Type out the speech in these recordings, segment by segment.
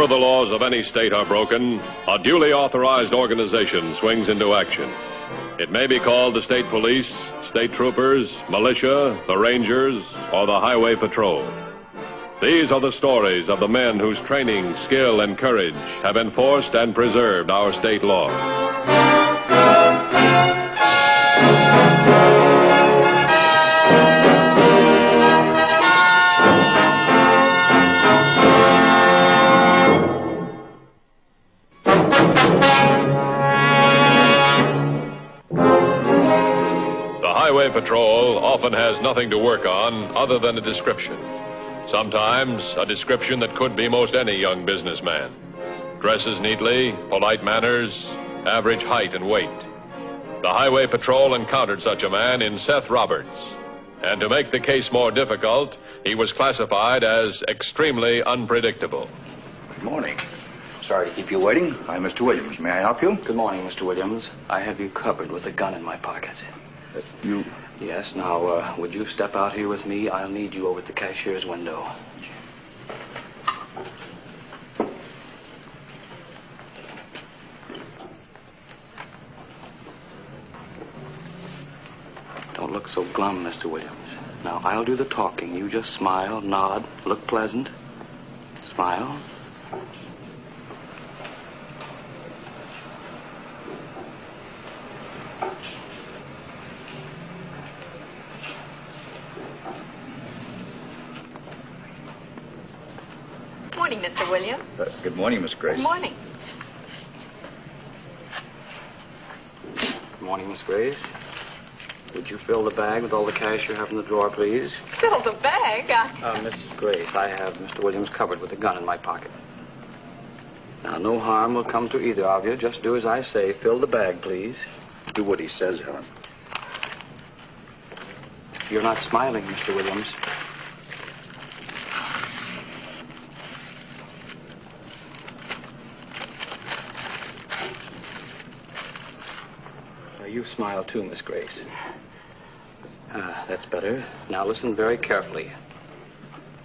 the laws of any state are broken, a duly authorized organization swings into action. It may be called the state police, state troopers, militia, the rangers, or the highway patrol. These are the stories of the men whose training, skill, and courage have enforced and preserved our state laws. Highway patrol often has nothing to work on other than a description. Sometimes a description that could be most any young businessman. Dresses neatly, polite manners, average height and weight. The Highway Patrol encountered such a man in Seth Roberts. And to make the case more difficult, he was classified as extremely unpredictable. Good morning. Sorry to keep you waiting. I'm Mr. Williams. May I help you? Good morning, Mr. Williams. I have you covered with a gun in my pocket. You... Yes, now, would you step out here with me? I'll need you over at the cashier's window. Don't look so glum, Mr. Williams. Now, I'll do the talking. You just smile, nod, look pleasant. Smile. Good morning, Mr. Williams. Good morning, Miss Grace. Good morning. Good morning, Miss Grace. Would you fill the bag with all the cash you have in the drawer, please? Fill the bag? Miss Grace, I have Mr. Williams covered with a gun in my pocket. Now, no harm will come to either of you. Just do as I say. Fill the bag, please. Do what he says, Helen. You're not smiling, Mr. Williams. You smile too, Miss Grace. That's better. Now listen very carefully.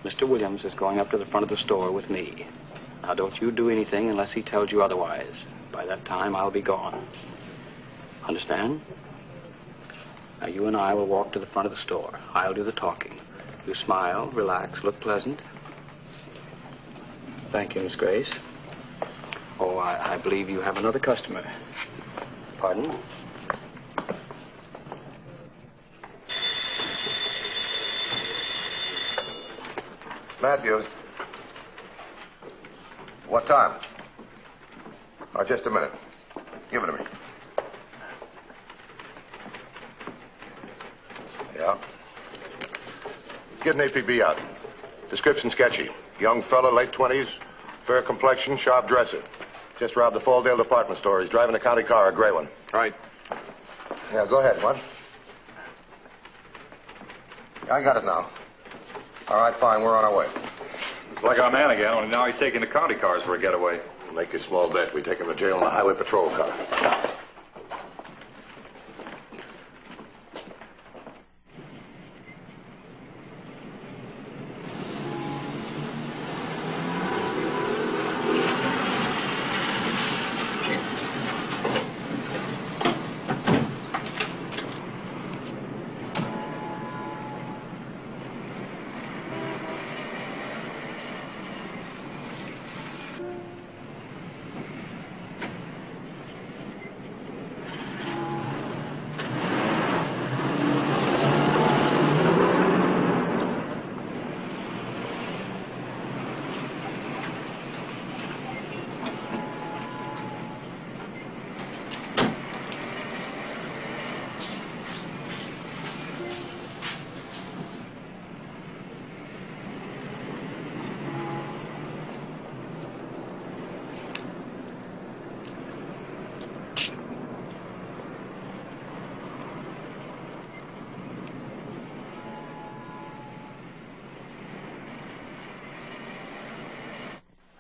Mr. Williams is going up to the front of the store with me. Now don't you do anything unless he tells you otherwise. By that time, I'll be gone. Understand? Now you and I will walk to the front of the store. I'll do the talking. You smile, relax, look pleasant. Thank you, Miss Grace. Oh, I believe you have another customer. Pardon? Matthews. What time? Oh, just a minute. Give it to me. Yeah. Get an APB out. Description sketchy. Young fella, late 20s, fair complexion, sharp dresser. Just robbed the Falldale department store. He's driving a county car, a gray one. Right. Yeah, go ahead, what? I got it now. All right, fine. We're on our way. Looks like our man again, only now he's taking the county cars for a getaway. Make a small bet. We take him to jail in a highway patrol car.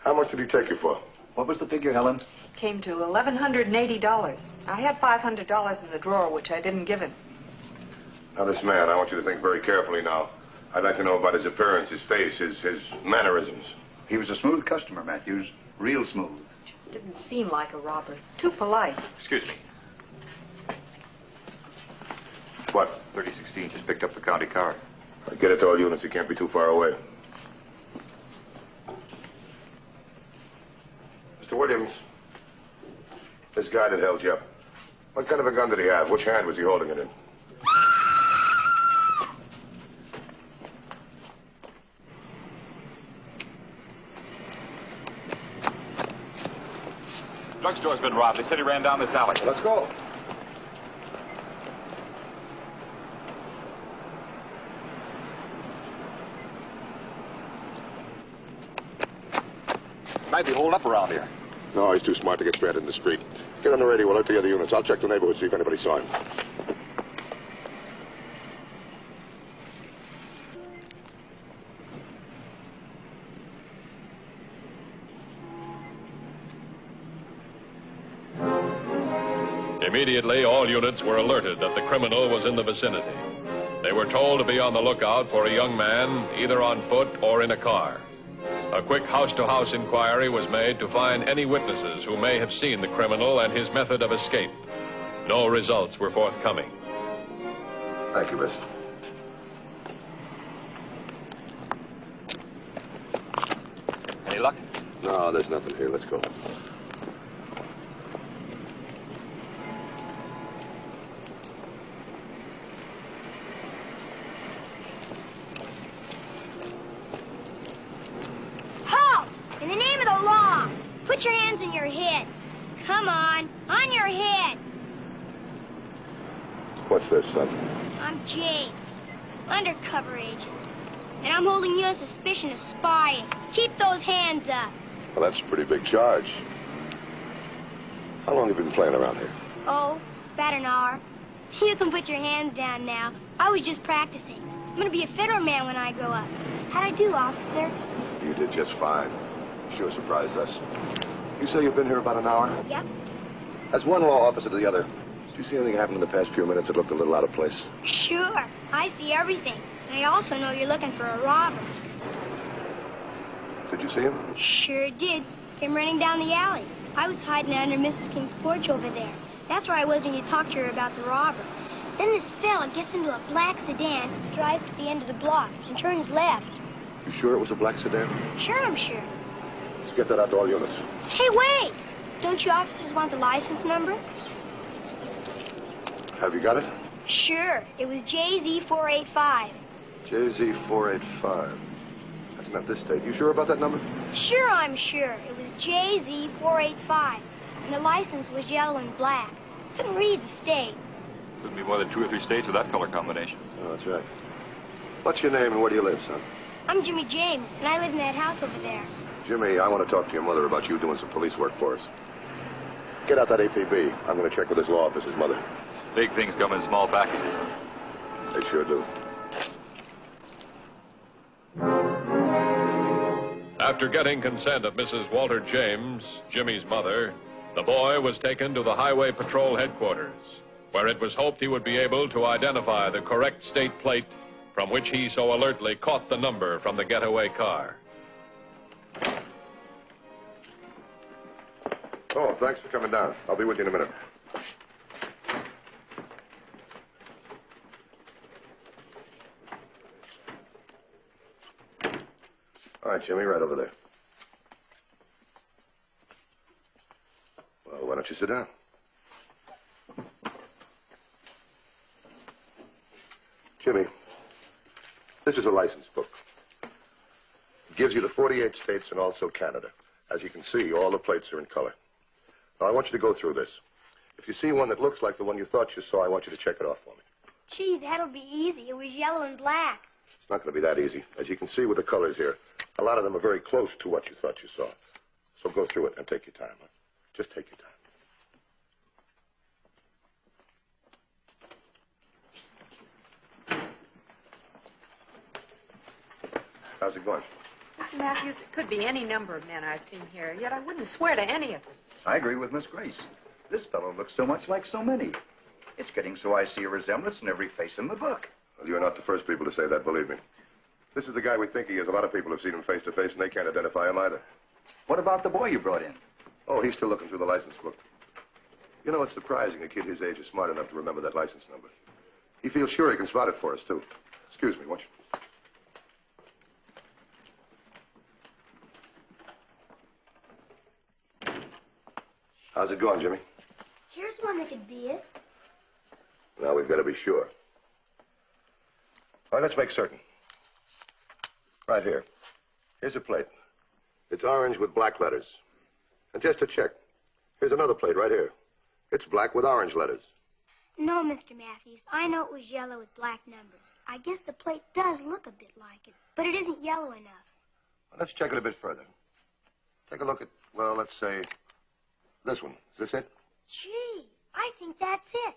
How much did he take you for? What was the figure, Helen? Came to $1,180. I had $500 in the drawer, which I didn't give him. Now, this man, I want you to think very carefully now. I'd like to know about his appearance, his face, his mannerisms. He was a smooth customer, Matthews. Real smooth. Just didn't seem like a robber. Too polite. Excuse me. What? 3016 just picked up the county car. Get it to all units. He can't be too far away. Mr. Williams, this guy that held you up, what kind of a gun did he have? Which hand was he holding it in? Drugstore's been robbed. They said he ran down this alley. Let's go. Might be holed up around here. No, he's too smart to get stranded in the street. Get on the radio. We'll alert the other units. I'll check the neighborhood, see if anybody saw him. Immediately, all units were alerted that the criminal was in the vicinity. They were told to be on the lookout for a young man, either on foot or in a car. A quick house-to-house inquiry was made to find any witnesses who may have seen the criminal and his method of escape. No results were forthcoming. Thank you, miss. Any luck? No, there's nothing here. Let's go. In the name of the law, put your hands on your head. Come on your head. What's this, son? I'm James, undercover agent. And I'm holding you on suspicion of spying. Keep those hands up. Well, that's a pretty big charge. How long have you been playing around here? Oh, about an hour. You can put your hands down now. I was just practicing. I'm going to be a federal man when I grow up. How'd I do, officer? You did just fine. Sure surprised us. You say you've been here about an hour? Yep. As one law officer to the other, did you see anything happen in the past few minutes that looked a little out of place? Sure. I see everything. And I also know you're looking for a robber. Did you see him? Sure did. Came running down the alley. I was hiding under Mrs. King's porch over there. That's where I was when you talked to her about the robber. Then this fella gets into a black sedan, drives to the end of the block, and turns left. You sure it was a black sedan? Sure, I'm sure. Let's get that out to all units. Hey, wait! Don't you officers want the license number? Have you got it? Sure. It was JZ485. JZ485. That's not this state. You sure about that number? Sure, I'm sure. It was JZ485. And the license was yellow and black. Couldn't read the state. Couldn't be more than 2 or 3 states with that color combination. Oh, that's right. What's your name and where do you live, son? I'm Jimmy James, and I live in that house over there. Jimmy, I want to talk to your mother about you doing some police work for us. Get out that APB. I'm going to check with his law officer's mother. Big things come in small packages. They sure do. After getting consent of Mrs. Walter James, Jimmy's mother, the boy was taken to the Highway Patrol headquarters, where it was hoped he would be able to identify the correct state plate from which he so alertly caught the number from the getaway car. Oh, thanks for coming down. I'll be with you in a minute. All right, Jimmy, right over there. Well, why don't you sit down? Jimmy, this is a license book. It gives you the 48 states and also Canada. As you can see, all the plates are in color. Now, I want you to go through this. If you see one that looks like the one you thought you saw, I want you to check it off for me. Gee, that'll be easy. It was yellow and black. It's not going to be that easy. As you can see with the colors here, a lot of them are very close to what you thought you saw. So go through it and take your time. Huh? Just take your time. How's it going? Mr. Matthews, it could be any number of men I've seen here, yet I wouldn't swear to any of them. I agree with Miss Grace. This fellow looks so much like so many. It's getting so I see a resemblance in every face in the book. Well, you're not the first people to say that, believe me. This is the guy we think he is. A lot of people have seen him face to face, and they can't identify him either. What about the boy you brought in? Oh, he's still looking through the license book. You know, it's surprising a kid his age is smart enough to remember that license number. He feels sure he can spot it for us, too. Excuse me, won't you? How's it going, Jimmy? Here's one that could be it. Now we've got to be sure. All right, let's make certain. Right here. Here's a plate. It's orange with black letters. And just to check, here's another plate right here. It's black with orange letters. No, Mr. Matthews. I know it was yellow with black numbers. I guess the plate does look a bit like it, but it isn't yellow enough. Well, let's check it a bit further. Take a look at, well, let's say, this one. Is this it? Gee, I think that's it.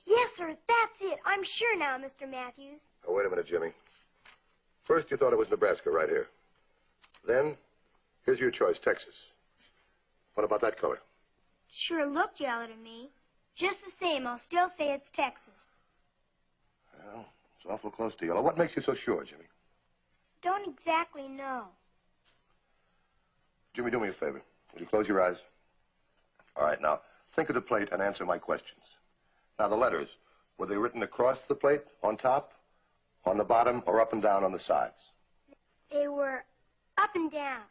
Yes, sir, that's it. I'm sure now, Mr. Matthews. Oh, wait a minute, Jimmy. First, you thought it was Nebraska right here. Then, here's your choice, Texas. What about that color? Sure looked yellow to me. Just the same, I'll still say it's Texas. Well, it's awful close to yellow. What makes you so sure, Jimmy? Don't exactly know. Jimmy, do me a favor. Will you close your eyes? All right, now, think of the plate and answer my questions. Now, the letters, were they written across the plate, on top, on the bottom, or up and down on the sides? They were up and down.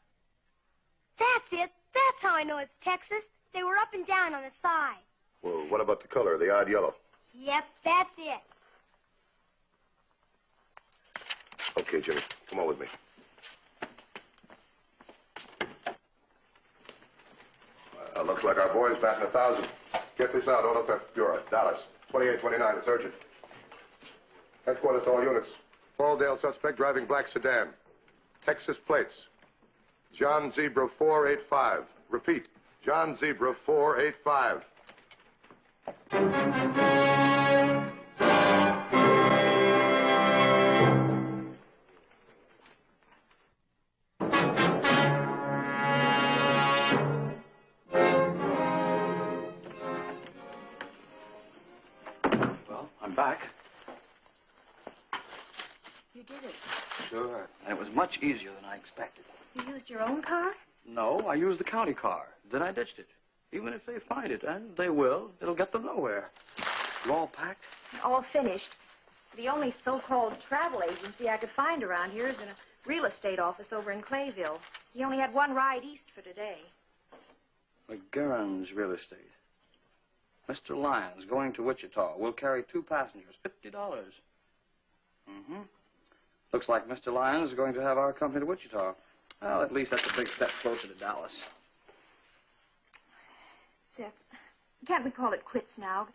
That's it. That's how I know it's Texas. They were up and down on the side. Well, what about the color, the odd yellow? Yep, that's it. Okay, Jimmy, come on with me. Looks like our boy's batting 1,000. Get this out, all up at Bureau, Dallas. 2829, it's urgent. Headquarters to all units. Falldale suspect driving black sedan. Texas plates. John Zebra 485. Repeat, John Zebra 485. Well, I'm back. You did it. Sure. And it was much easier than I expected. You used your own car? No, I used the county car. Then I ditched it. Even if they find it, and they will, it'll get them nowhere. You all packed? All finished. The only so-called travel agency I could find around here is in a real estate office over in Clayville. He only had one ride east for today. McGarren's Real Estate. Mr. Lyons going to Wichita. We'll carry 2 passengers. $50. Mm-hmm. Looks like Mr. Lyons is going to have our company to Wichita. Well, at least that's a big step closer to Dallas. Seth, can't we call it quits now?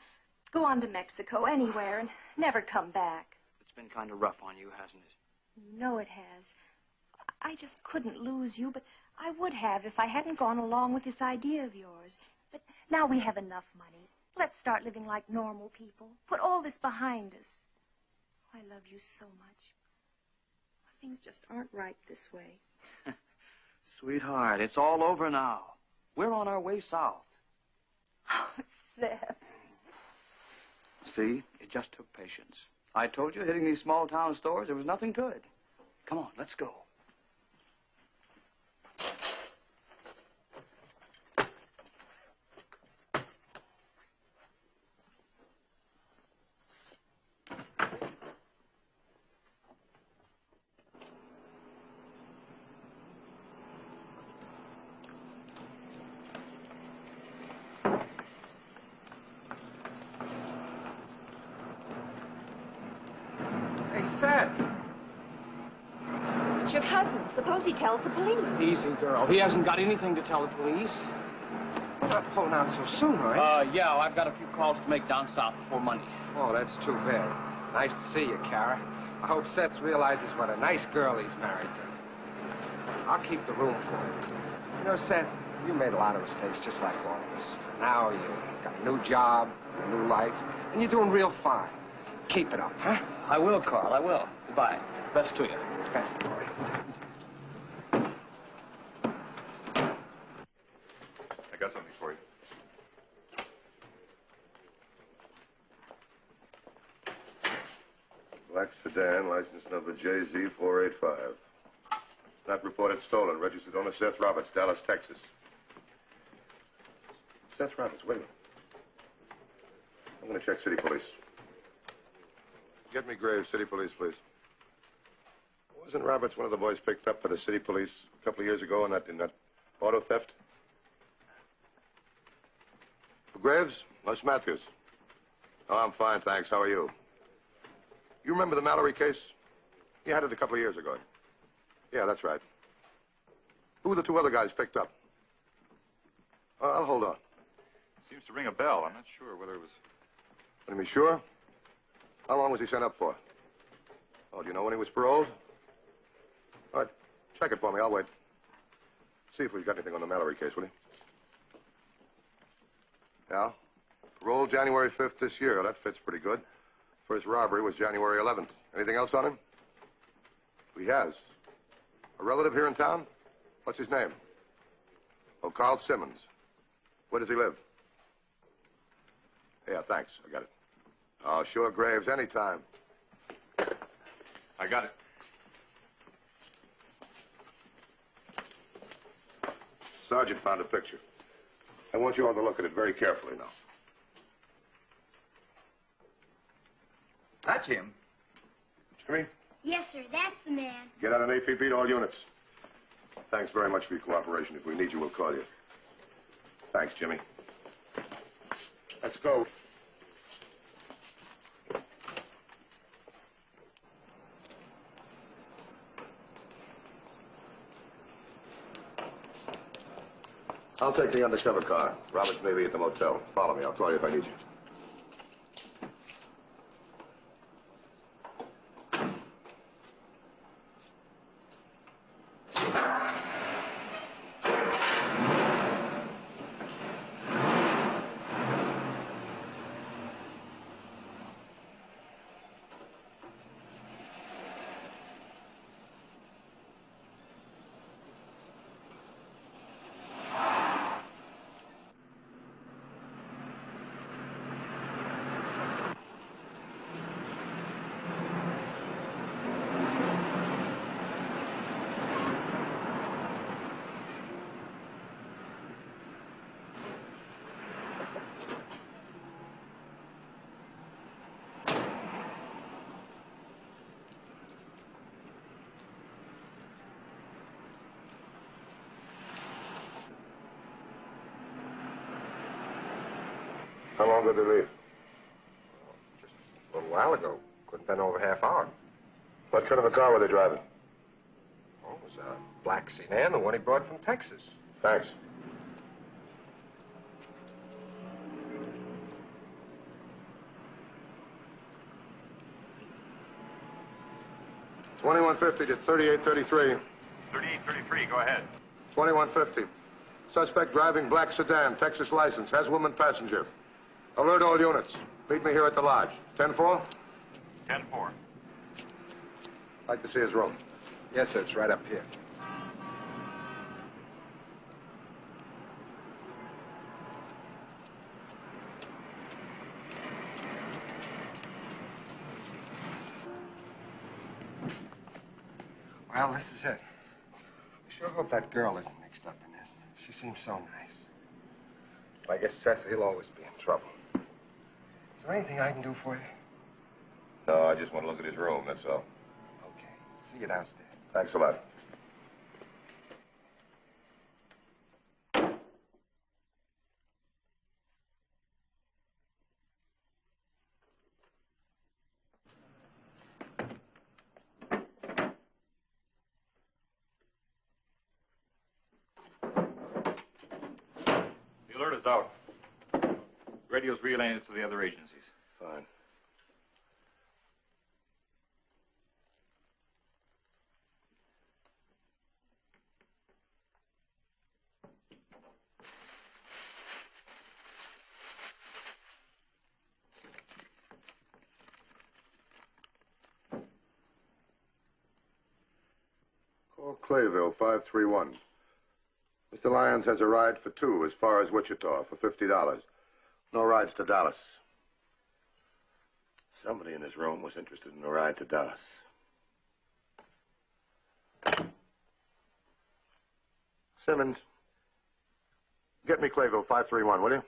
Go on to Mexico, anywhere, and never come back. It's been kind of rough on you, hasn't it? You know it has. I just couldn't lose you, but I would have if I hadn't gone along with this idea of yours. But now we have enough money. Let's start living like normal people. Put all this behind us. I love you so much. Things just aren't right this way. Sweetheart, it's all over now. We're on our way south. Oh, Seth. See, it just took patience. I told you, hitting these small town stores, there was nothing to it. Come on, let's go. Seth. It's your cousin. Suppose he tells the police. Easy, girl. He hasn't got anything to tell the police. You're not pulling out so soon, are you? Yeah, I've got a few calls to make down south before Monday. Oh, that's too bad. Nice to see you, Kara. I hope Seth realizes what a nice girl he's married to. I'll keep the room for you. You know, Seth, you made a lot of mistakes just like all of us. Now you got a new job, a new life, and you're doing real fine. Keep it up, huh? I will, Carl, I will. Goodbye. Best to you. Best, boy. I got something for you. Black sedan, license number JZ485. Not reported stolen. Registered owner Seth Roberts, Dallas, Texas. Seth Roberts, wait a minute. I'm going to check city police. Get me Graves, city police, please. Wasn't Roberts one of the boys picked up by the city police a couple of years ago in that auto theft? Graves? Les Matthews. Oh, I'm fine, thanks. How are you? You remember the Mallory case? You had it a couple of years ago. Yeah, that's right. Who were the two other guys picked up? I'll hold on. Seems to ring a bell. I'm not sure whether it was... Are you sure? How long was he sent up for? Oh, do you know when he was paroled? All right, check it for me. I'll wait. See if we've got anything on the Mallory case, will you? Yeah? Paroled January 5th this year. That fits pretty good. First robbery was January 11th. Anything else on him? He has. A relative here in town? What's his name? Oh, Carl Simmons. Where does he live? Yeah, thanks. I got it. Oh, sure, Graves. Anytime. I got it. Sergeant found a picture. I want you all to look at it very carefully now. That's him. Jimmy, Yes, sir, that's the man. get out an APB to all units. Thanks very much for your cooperation. If we need you, we'll call you. Thanks, Jimmy. Let's go. I'll take the undercover car. Roberts may be at the motel. Follow me. I'll call you if I need you. How long did they leave? Just a little while ago. Couldn't have been over half hour. What kind of a car were they driving? Oh, it was a black sedan, the one he brought from Texas. Thanks. $21.50 to 3833. 3833, go ahead. $21.50. Suspect driving black sedan, Texas license, has woman passenger. Alert all units. Meet me here at the lodge. 10-4? 10-4. Like to see his room. Yes, sir, it's right up here. Well, this is it. I sure hope that girl isn't mixed up in this. She seems so nice. I guess Seth, he'll always be in trouble. Is there anything I can do for you? No, I just want to look at his room, that's all. Okay. See you downstairs. Thanks a lot. The alert is out. Radio's relaying it to the other agencies. Fine. Call Clayville, 531. Mr. Lyons has a ride for two as far as Wichita for $50. No rides to Dallas. Somebody in this room was interested in a ride to Dallas. Simmons, get me Clayville 531, will you?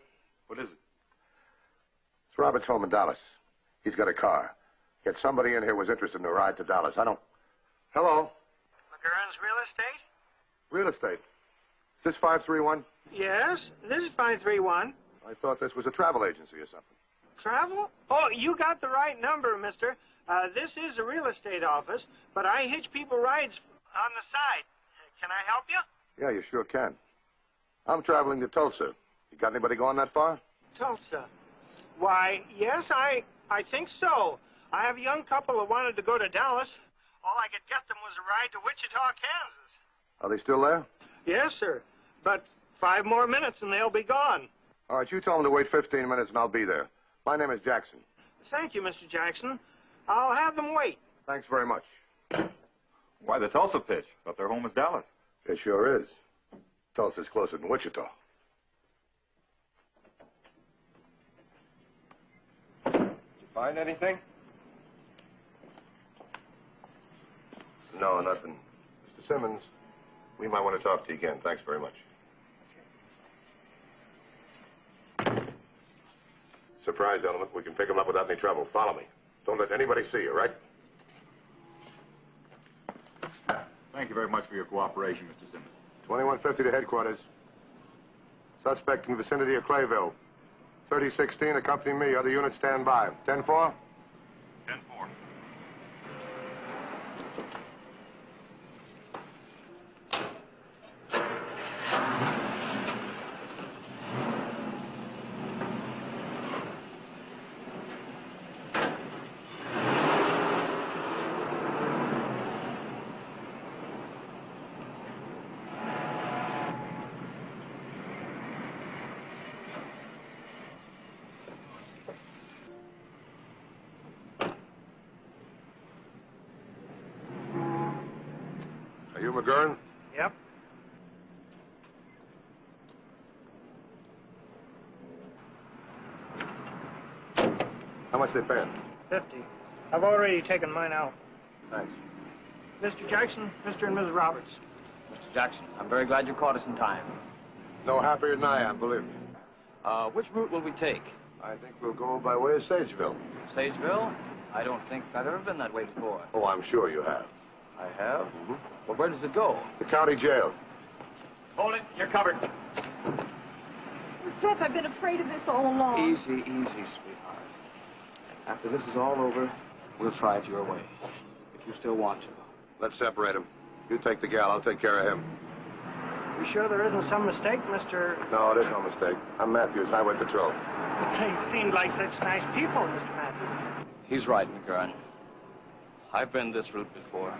What is it? It's Robert's home in Dallas. He's got a car. Yet somebody in here was interested in a ride to Dallas. I don't... Hello? McGurn's Real Estate? Real estate. Is this 531? Yes, this is 531. I thought this was a travel agency or something. Travel? Oh, you got the right number, mister. This is a real estate office, but I hitch people rides on the side. Can I help you? Yeah, you sure can. I'm traveling to Tulsa. You got anybody going that far? Tulsa. Why, yes, I think so. I have a young couple that wanted to go to Dallas. All I could get them was a ride to Wichita, Kansas. Are they still there? Yes, sir. But 5 more minutes and they'll be gone. All right, you tell them to wait 15 minutes and I'll be there. My name is Jackson. Thank you, Mr. Jackson. I'll have them wait. Thanks very much. Why the Tulsa pitch? Thought their home was Dallas. It sure is. Tulsa's closer than Wichita. Did you find anything? No, nothing. Mr. Simmons, we might want to talk to you again. Thanks very much. Surprise, gentlemen. We can pick him up without any trouble. Follow me. Don't let anybody see you, right? Thank you very much for your cooperation, Mr. Simmons. 2150 to headquarters. Suspect in vicinity of Clayville. 3016, accompany me. Other units stand by. 10-4? 10-4. Are you McGurn? Yep. How much they paying? 50. I've already taken mine out. Thanks. Mr. Jackson, Mr. and Mrs. Roberts. Mr. Jackson, I'm very glad you caught us in time. No happier than I am, believe me. Which route will we take? I think we'll go by way of Sageville. Sageville? I don't think I've ever been that way before. Oh, I'm sure you have. I have? Well, where does it go? The county jail. Hold it. You're covered. Seth, I've been afraid of this all along. Easy, easy, sweetheart. After this is all over, we'll try it your way. If you still want to. Let's separate them. You take the gal, I'll take care of him. You sure there isn't some mistake, Mr. No, there's no mistake. I'm Matthews, Highway Patrol. They seemed like such nice people, Mr. Matthews. He's right, McGurn. I've been this route before.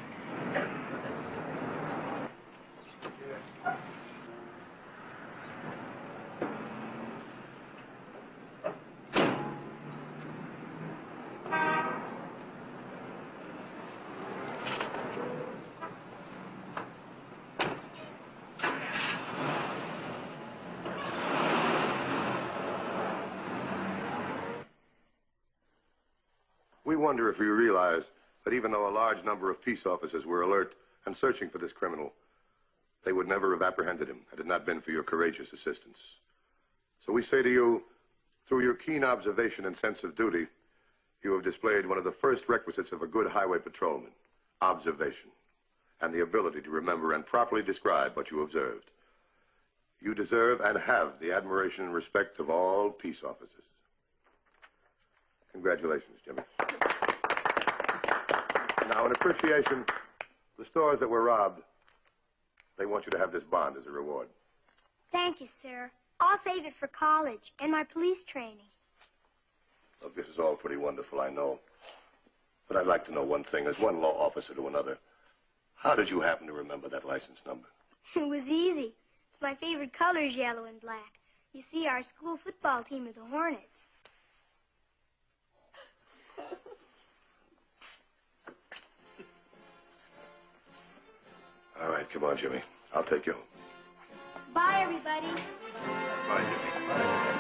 We wonder if you realize that even though a large number of peace officers were alert and searching for this criminal, they would never have apprehended him had it not been for your courageous assistance. So we say to you, through your keen observation and sense of duty, you have displayed one of the first requisites of a good highway patrolman, observation, and the ability to remember and properly describe what you observed. You deserve and have the admiration and respect of all peace officers. Congratulations, Jimmy. Now, in appreciation, the stores that were robbed, they want you to have this bond as a reward. Thank you, sir. I'll save it for college and my police training. Look, this is all pretty wonderful, I know. But I'd like to know one thing, as one law officer to another. How did you happen to remember that license number? It was easy. It's my favorite color is yellow and black. You see, our school football team are the Hornets. All right, come on, Jimmy. I'll take you home. Bye, everybody. Bye, Jimmy. Bye.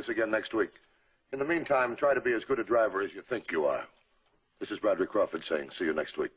this again next week. In the meantime, try to be as good a driver as you think you are. This is Bradley Crawford saying, see you next week.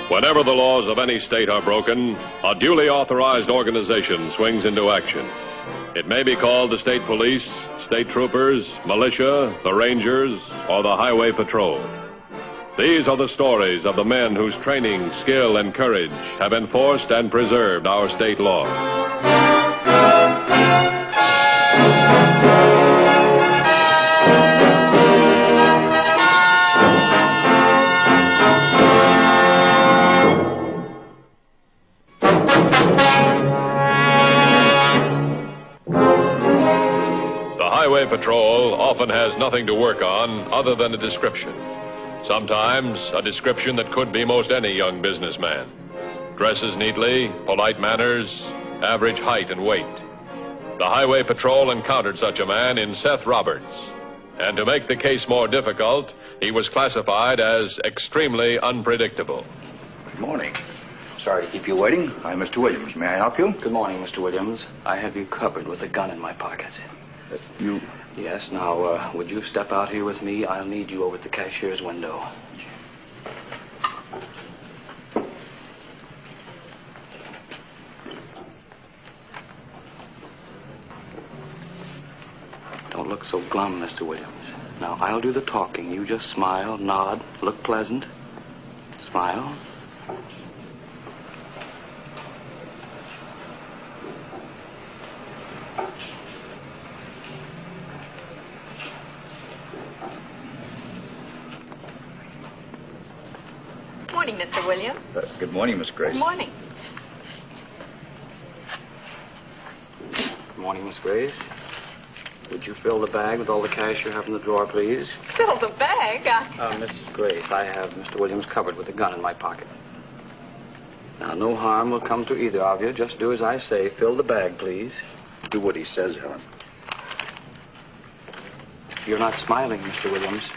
Whenever the laws of any state are broken, a duly authorized organization swings into action. It may be called the state police, state troopers, militia, the rangers, or the highway patrol. These are the stories of the men whose training, skill, and courage have enforced and preserved our state laws. Highway patrol often has nothing to work on other than a description. Sometimes a description that could be most any young businessman. Dresses neatly, polite manners, average height and weight. The Highway Patrol encountered such a man in Seth Roberts. And to make the case more difficult, he was classified as extremely unpredictable. Good morning. Sorry to keep you waiting. I'm Mr. Williams. May I help you? Good morning, Mr. Williams. I have you covered with a gun in my pocket. You... Yes, now, would you step out here with me? I'll need you over at the cashier's window. Don't look so glum, Mr. Williams. Now, I'll do the talking. You just smile, nod, look pleasant. Smile. Good morning, Mr. Williams. Good morning, Miss Grace. Good morning. Good morning, Miss Grace. Would you fill the bag with all the cash you have in the drawer, please? Fill the bag? Miss Grace, I have Mr. Williams covered with a gun in my pocket. Now, no harm will come to either of you. Just do as I say. Fill the bag, please. Do what he says, Helen. You're not smiling, Mr. Williams.